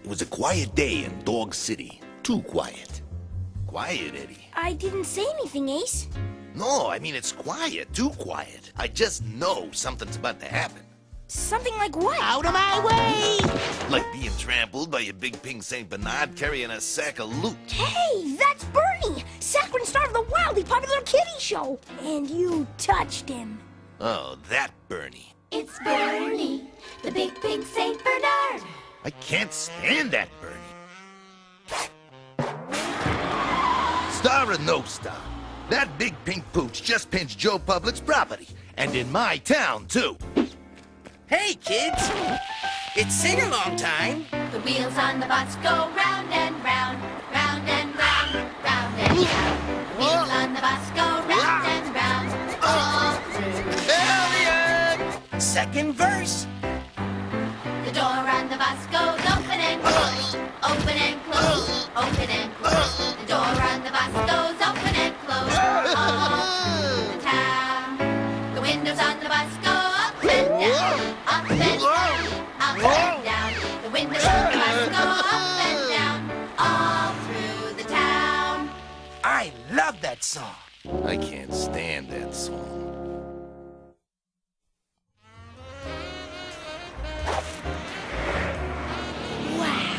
It was a quiet day in Dog City. Too quiet. Quiet, Eddie. I didn't say anything, Ace. No, I mean it's quiet. Too quiet. I just know something's about to happen. Something like what? Out of my way! Like being trampled by a big pink Saint Bernard carrying a sack of loot. Hey, that's Bernie! Saccharine star of the wildly popular kitty show! And you touched him. Oh, that Bernie. It's Bernie, the big pink Saint Bernard. I can't stand that Bernie. Star or no star, that big pink pooch just pinched Joe Public's property. And in my town, too. Hey, kids! It's sing-along time. The wheels on the bus go round and round, round and round, round and round. The wheels on the bus go round and round, all through. Elliot! Second verse. The door on the bus goes open and close, open and close, open and close. The door on the bus goes open and close, all through the town. The windows on the bus go up and down, up and down, up and down. The windows on the bus go up and down, all through the town. I love that song. I can't stand that song. Wow,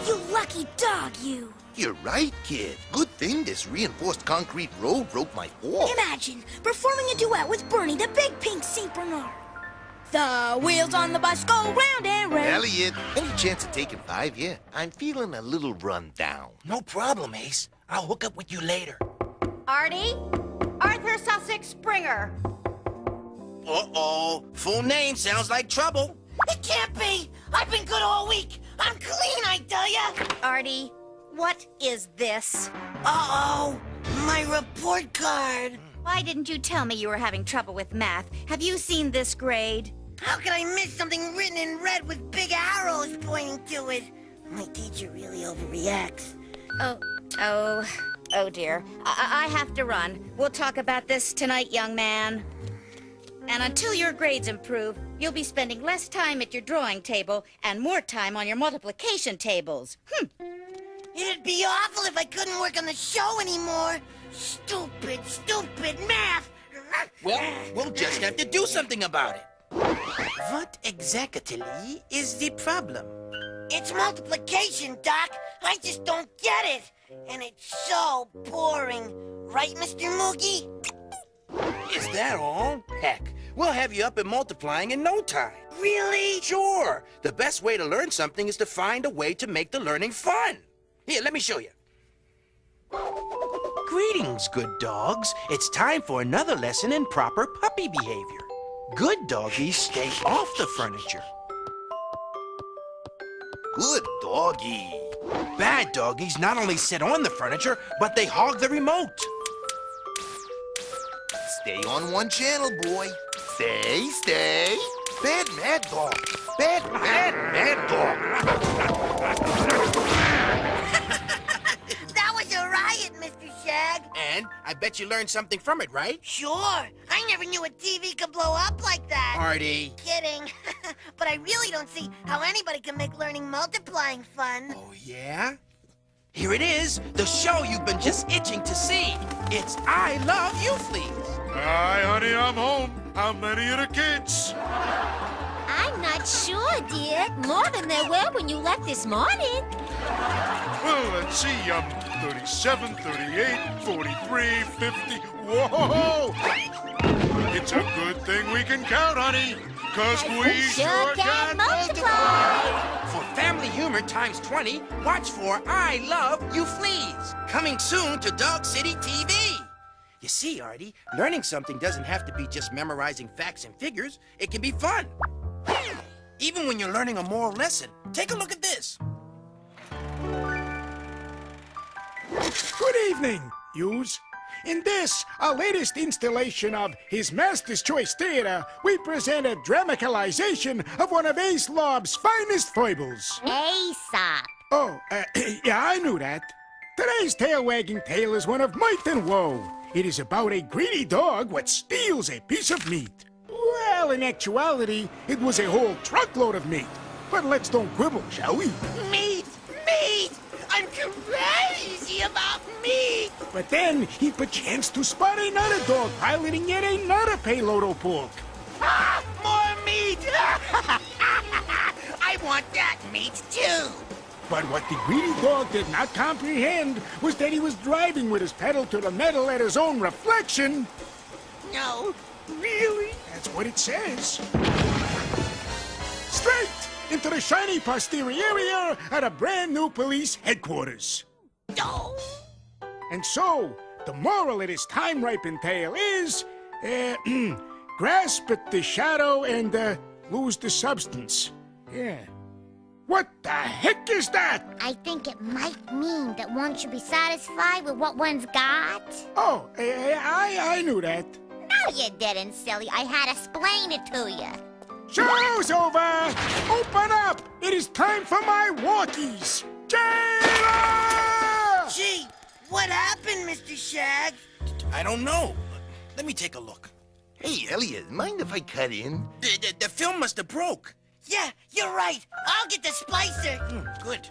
you lucky dog, you. You're right, kid. Good thing this reinforced concrete road broke my fall. Imagine performing a duet with Bernie, the big pink Saint Bernard. The wheels on the bus go round and round. Elliot, any chance of taking 5 here? I'm feeling a little run down. No problem, Ace. I'll hook up with you later. Artie? Arthur Sussex Springer. Uh-oh. Full name sounds like trouble. It can't be! I've been good all week! I'm clean, I tell ya! Artie, what is this? Uh-oh! My report card! Why didn't you tell me you were having trouble with math? Have you seen this grade? How could I miss something written in red with big arrows pointing to it? My teacher really overreacts. Oh dear. I have to run. We'll talk about this tonight, young man. And until your grades improve, you'll be spending less time at your drawing table and more time on your multiplication tables. It'd be awful if I couldn't work on the show anymore. Stupid, stupid math! Well, we'll just have to do something about it. What exactly is the problem? It's multiplication, Doc. I just don't get it. And it's so boring. Right, Mr. Moogie? Is that all? Heck, we'll have you up and multiplying in no time. Really? Sure. The best way to learn something is to find a way to make the learning fun. Here, let me show you. Greetings, good dogs. It's time for another lesson in proper puppy behavior. Good doggies stay off the furniture. Good doggy. Bad doggies not only sit on the furniture, but they hog the remote. Stay on one channel, boy. Stay. Bad mad dog. Bad mad dog. That was a riot, Mr. Shag. And I bet you learned something from it, right? Sure. I never knew a TV could blow up like that. Artie. Kidding. But I really don't see how anybody can make learning multiplying fun. Oh, yeah? Here it is, the show you've been just itching to see. It's I Love Euphlese. Hi, honey, I'm home. How many are the kids? I'm not sure, dear. More than there were when you left this morning. Well, let's see. 37, 38, 43, 50. Whoa! It's a good thing we can count, honey. Because we sure can multiply. For family humor times 20, watch for I Love Euphlese. Coming soon to Dog City TV. You see, Artie, learning something doesn't have to be just memorizing facts and figures. It can be fun. Even when you're learning a moral lesson. Take a look at this. Good evening, yous. In this, our latest installation of His Master's Choice Theater, we present a dramatization of one of Ace Lob's finest foibles. Aesop. Oh, yeah, I knew that. Today's tail-wagging tale is one of might and woe. It is about a greedy dog what steals a piece of meat. Well, in actuality, it was a whole truckload of meat. But let's don't quibble, shall we? Meat? crazy about meat. But then he perchance to spot another dog piloting yet another payload of pork. Ah, more meat! I want that meat too. But what the greedy dog did not comprehend was that he was driving with his pedal to the metal at his own reflection. No, really? That's what it says. Straight into the shiny posterior area at a brand new police headquarters. No. And so, the moral of this time-ripened tale is, grasp at the shadow and lose the substance. Yeah. What the heck is that? I think it might mean that one should be satisfied with what one's got. Oh, I knew that. No, you didn't, silly. I had to explain it to you. Show's over! Open up! It is time for my walkies! Jailer! Gee, what happened, Mr. Shag? I don't know. Let me take a look. Hey, Elliot, mind if I cut in? The film must have broke. Yeah, you're right. I'll get the splicer. Good.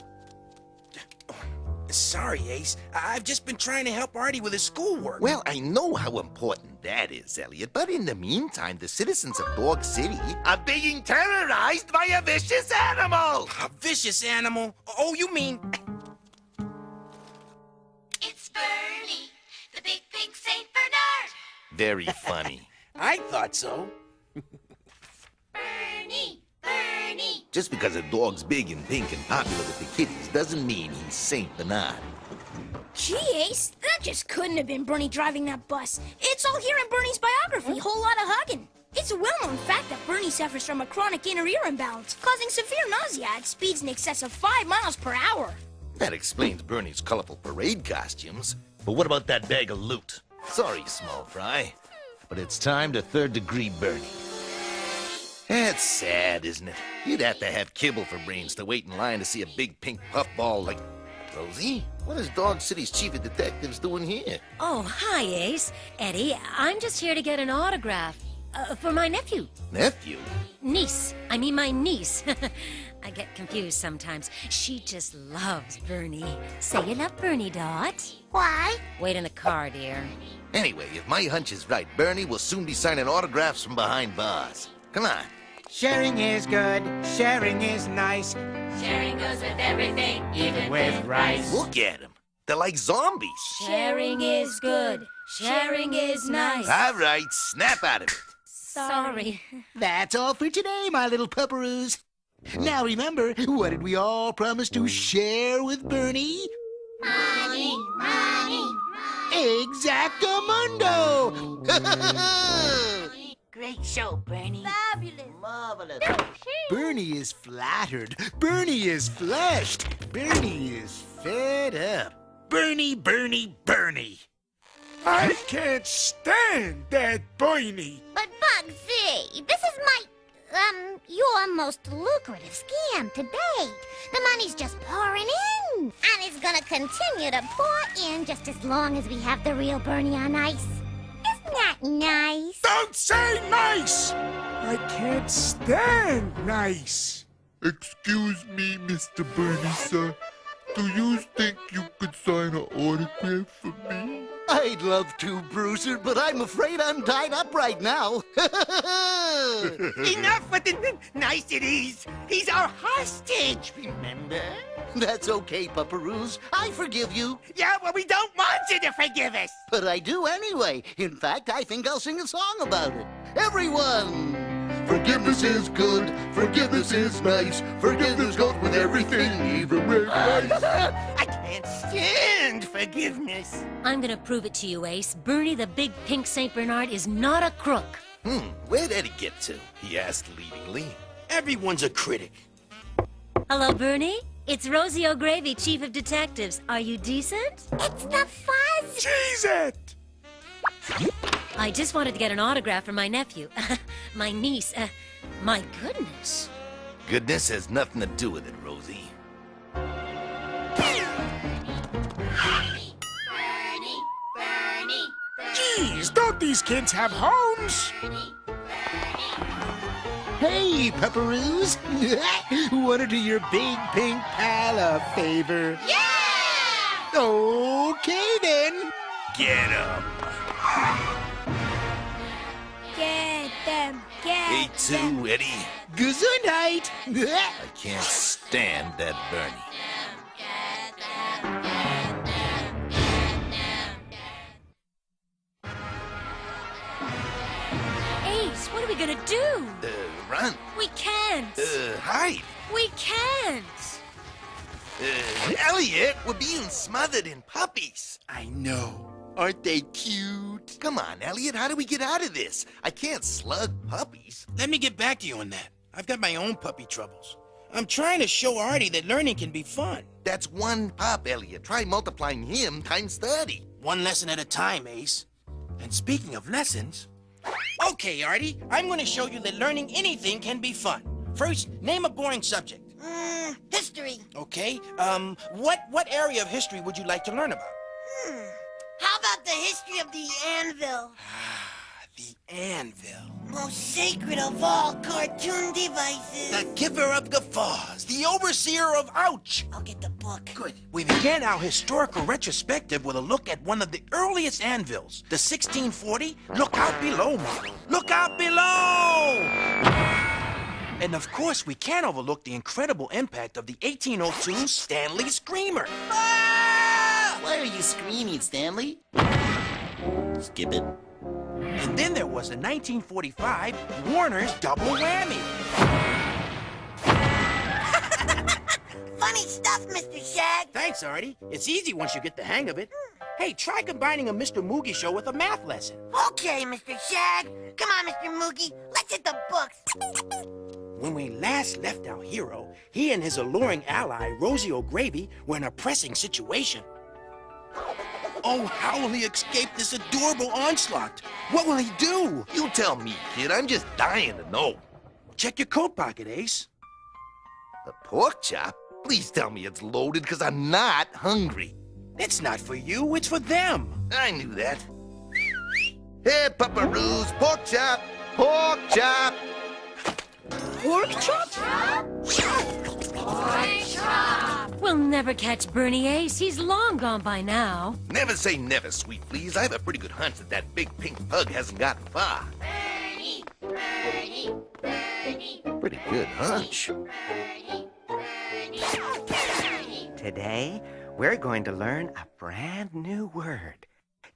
Sorry, Ace. I've just been trying to help Artie with his schoolwork. Well, I know how important that is, Elliot, but in the meantime, the citizens of Dog City are being terrorized by a vicious animal! A vicious animal? Oh, you mean... It's Bernie, the big pink Saint Bernard. Very funny. I thought so. Bernie, Bernie. Just because a dog's big and pink and popular with the kiddies doesn't mean he's Saint Bernard. Gee, Ace, that just couldn't have been Bernie driving that bus. It's all here in Bernie's biography, whole lot of hugging. It's a well-known fact that Bernie suffers from a chronic inner ear imbalance, causing severe nausea at speeds in excess of 5 miles per hour. That explains Bernie's colorful parade costumes. But what about that bag of loot? Sorry, small fry, but it's time to third-degree Bernie. That's sad, isn't it? You'd have to have kibble for brains to wait in line to see a big pink puffball like... Rosie, what is Dog City's chief of detectives doing here? Oh, hi, Ace. Eddie, I'm just here to get an autograph. For my nephew. Nephew? Niece. I mean my niece. I get confused sometimes. She just loves Bernie. Say you love Bernie, Dot. Why? Wait in the car, dear. Anyway, if my hunch is right, Bernie will soon be signing autographs from behind bars. Come on. Sharing is good, sharing is nice. Sharing goes with everything, even With rice. Look at them. They're like zombies. Sharing is good. Sharing is nice. All right, snap out of it. Sorry. That's all for today, my little pupperoos. Now remember, what did we all promise to share with Bernie? money, money. Exactamundo! Great show, Bernie. Fabulous. Marvelous. Bernie is flattered. Bernie is flushed. Bernie is fed up. Bernie, Bernie, Bernie. I can't stand that Bernie. But Bugsy, this is your most lucrative scam to date. The money's just pouring in, and it's gonna continue to pour in just as long as we have the real Bernie on ice. Isn't that nice? Don't say nice! I can't stand nice. Excuse me, Mr. Bernie, sir. Do you think you could sign an autograph for me? I'd love to, Bruiser, but I'm afraid I'm tied up right now. Enough with the niceties. He's our hostage, remember? That's okay, Pupperoos. I forgive you. Yeah, well, we don't want you to forgive us. But I do anyway. In fact, I think I'll sing a song about it. Everyone! Forgiveness is good, forgiveness is nice, forgiveness goes with everything, even with rice. I can't stand forgiveness. I'm gonna prove it to you, Ace. Bernie the big pink Saint Bernard is not a crook. Where'd Eddie get to? He asked leadingly. Everyone's a critic. Hello, Bernie. It's Rosie O'Gravy, Chief of Detectives. Are you decent? It's the fuzz. Cheese it! I just wanted to get an autograph for my nephew. My niece. My goodness. Goodness has nothing to do with it, Rosie. Bernie, Bernie, Bernie. Geez, don't these kids have homes? Hey, Okay, then. Get 'em. Get them, get Hey, them. too, Eddie. Gesundheit. I can't stand that Bernie. Ace, what are we gonna do? Run. We can't. Hide. We can't. Elliot, we're being smothered in puppies. I know. Aren't they cute? Come on, Elliot, how do we get out of this? I can't slug puppies. Let me get back to you on that. I've got my own puppy troubles. I'm trying to show Artie that learning can be fun. That's one pup, Elliot. Try multiplying him times 30. One lesson at a time, Ace. And speaking of lessons... Okay, Artie, I'm going to show you that learning anything can be fun. First, name a boring subject. History. Okay, what area of history would you like to learn about? How about the history of the anvil? The anvil. Most sacred of all cartoon devices. The giver of guffaws. The overseer of ouch. I'll get the book. Good. We began our historical retrospective with a look at one of the earliest anvils, the 1640 Look Out Below model. Look out below! And of course, we can't overlook the incredible impact of the 1802 Stanley Screamer. Why are you screaming, Stanley? Skip it. And then there was the 1945 Warner's Double Whammy. Funny stuff, Mr. Shag. Thanks, Artie. It's easy once you get the hang of it. Hey, try combining a Mr. Moogie show with a math lesson. Okay, Mr. Shag. Come on, Mr. Moogie. Let's hit the books. When we last left our hero, he and his alluring ally, Rosie O'Gravy, were in a pressing situation. Oh, how will he escape this adorable onslaught? What will he do? You tell me, kid. I'm just dying to know. Check your coat pocket, Ace. The pork chop? Please tell me it's loaded, because I'm not hungry. It's not for you, it's for them. I knew that. Hey, Pupperoos, pork chop! Pork chop! Pork chop? We'll never catch Bernie, Ace. He's long gone by now. Never say never, sweet fleas. I have a pretty good hunch that that big pink pug hasn't gotten far. Bernie, Bernie, Bernie. Pretty good hunch. Today, we're going to learn a brand new word.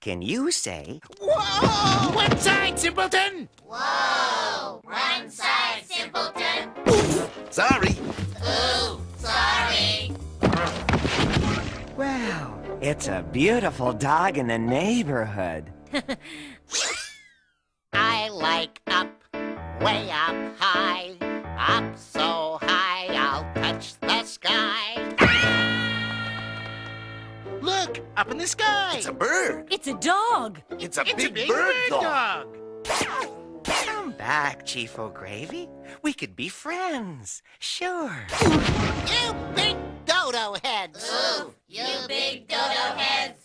Can you say, Whoa! One side, simpleton! Whoa! One side, simpleton. Sorry. Ooh, sorry. well, it's a beautiful dog in the neighborhood. I like up, way up high. Up so high, I'll touch the sky. Look, up in the sky. It's a bird. It's a dog. It's a It's big a big bird bird dog. Come back, Chief O'Gravy. We could be friends. Sure. You big dodo heads. Ooh, you big dodo heads.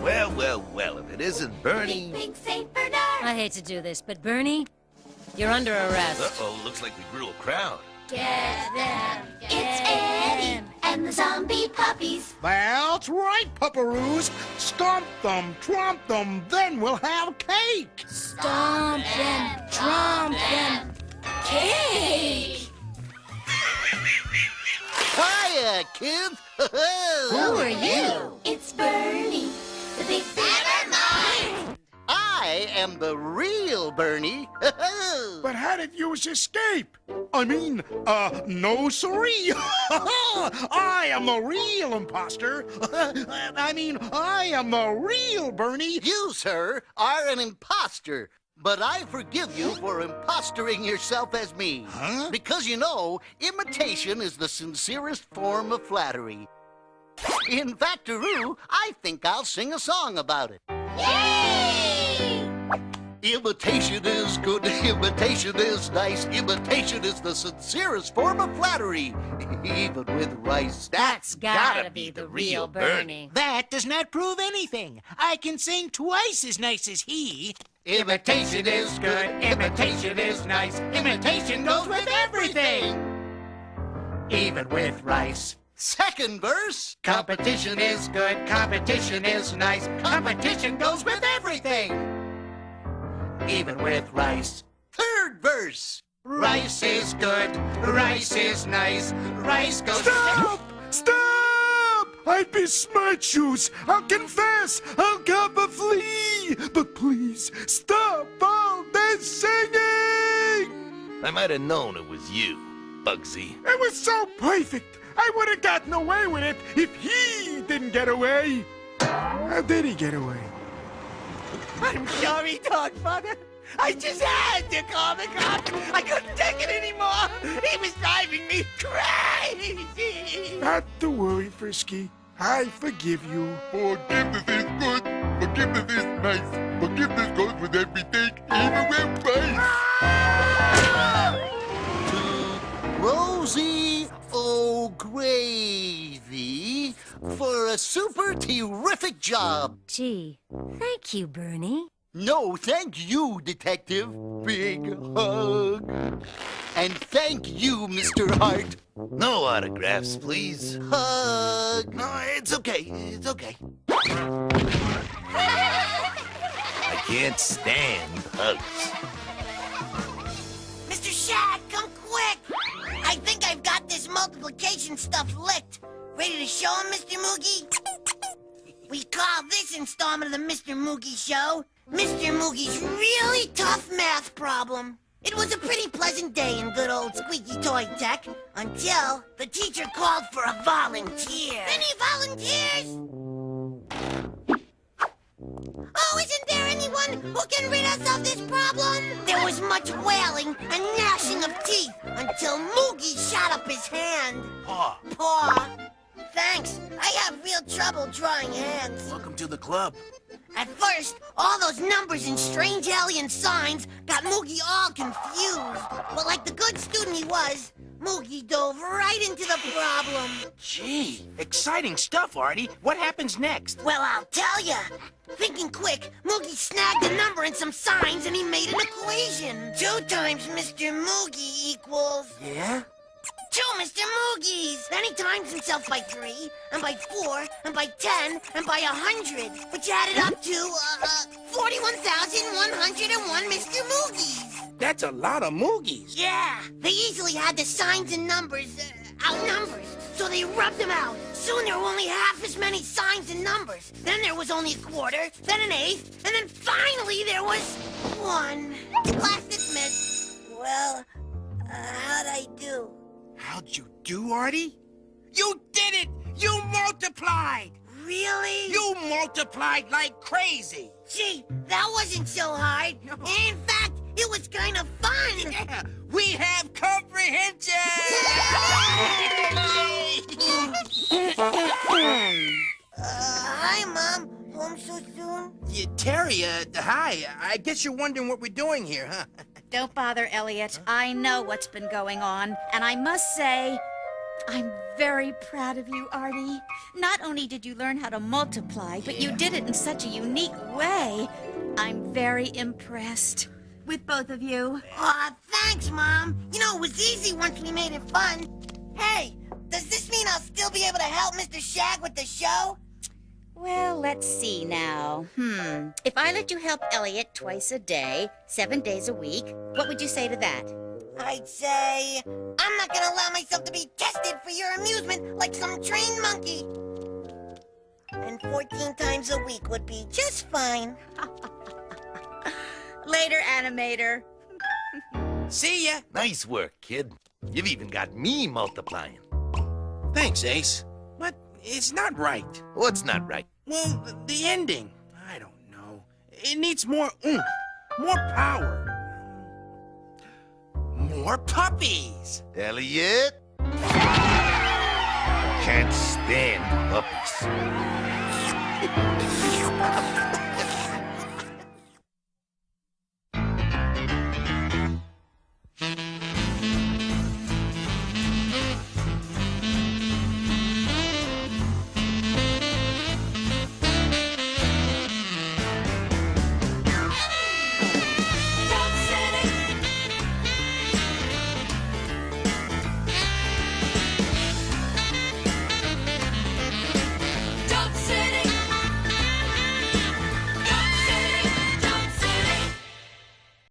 Well, well, well, if it isn't Bernie... Big St. Bernard. I hate to do this, but Bernie, you're under arrest. Uh-oh, looks like we grew a crowd. Get them. It's Eddie and the zombie puppies. That's right, Pupperoos. Stomp them, tromp them, then we'll have cake. Stomp them, tromp them. Cake! Hiya, kids. Who are you? It's Bernie, the big Never mind. I am the real Bernie. But how did yours escape? I mean, no siree. I am the real imposter. I mean, I am the real Bernie. You, sir, are an imposter. But I forgive you for impostering yourself as me. Huh? Because, you know, imitation is the sincerest form of flattery. In fact-aroo, I think I'll sing a song about it. Yay! Imitation is good, imitation is nice, imitation is the sincerest form of flattery, even with rice. That's gotta be the real Bernie. That does not prove anything. I can sing twice as nice as he. Imitation is good, imitation is nice, imitation goes with everything. Even with rice. Second verse. Competition is good, competition is nice. Competition goes with everything, even with rice. Third verse. Rice is good, rice is nice. Rice goes Stop! Stop! I besmirch yous. I'll confess. I'll cop a flea. But please, stop all this singing! I might have known it was you, Bugsy. It was so perfect. I would have gotten away with it if he didn't get away. How did he get away? I'm sorry, Dogfather. I just had to call the cops. I couldn't take it anymore. He was driving me crazy. Not to worry, Frisky. I forgive you. Forgiveness is good. Forgiveness is nice. Forgiveness goes with everything, even with rice. To Rosie O'Gravy for a super terrific job. Gee, thank you, Bernie. No, thank you, Detective. Big hug. And thank you, Mr. Hart. No autographs, please. Hug. No, it's okay. It's okay. I can't stand hugs. Mr. Shag, come quick. I think I've got this multiplication stuff licked. Ready to show him, Mr. Moogie? We call this installment of the Mr. Moogie Show Mr. Moogie's really tough math problem. It was a pretty pleasant day in good old Squeaky Toy Tech until the teacher called for a volunteer. Any volunteers? Oh, isn't there anyone who can rid us of this problem? There was much wailing and gnashing of teeth until Moogie shot up his hand. Paw, Paw. Thanks. I have real trouble drawing hands. welcome to the club. At first, all those numbers and strange alien signs got Moogie all confused. But like the good student he was, Moogie dove right into the problem. Gee, exciting stuff, Artie. What happens next? Well, I'll tell ya. Thinking quick, Moogie snagged a number and some signs and he made an equation. 2 times Mr. Moogie equals... Yeah? 2 Mr. Moogies! Then he times himself by 3, and by 4, and by 10, and by 100, which added up to, 41,101 Mr. Moogies! That's a lot of Moogies. Yeah, they easily had the signs and numbers, outnumbers, so they rubbed them out. Soon there were only half as many signs and numbers. Then there was only a quarter, then an eighth, and then finally there was 1. Class dismissed. Well, how'd I do? How'd you do, Artie? You did it! You multiplied! Really? You multiplied like crazy! Gee, that wasn't so hard. In fact, it was kind of fun. Yeah, we have comprehension! Hi, Mom. Home so soon? Yeah, Terry, hi. I guess you're wondering what we're doing here, huh? Don't bother, Elliot. I know what's been going on, and I must say, I'm very proud of you, Artie. Not only did you learn how to multiply, but you did it in such a unique way. I'm very impressed with both of you. Aw, thanks, Mom. You know, it was easy once we made it fun. Hey, does this mean I'll still be able to help Mr. Shag with the show? Well, let's see now. If I let you help Elliot twice a day, 7 days a week, what would you say to that? I'd say, I'm not gonna allow myself to be tested for your amusement like some trained monkey. And 14 times a week would be just fine. Later, animator. See ya! Nice work, kid. You've even got me multiplying. Thanks, Ace. But it's not right. What's not right? Well, the ending. I don't know. It needs more oomph, more power. More puppies! Elliot? Can't stand puppies.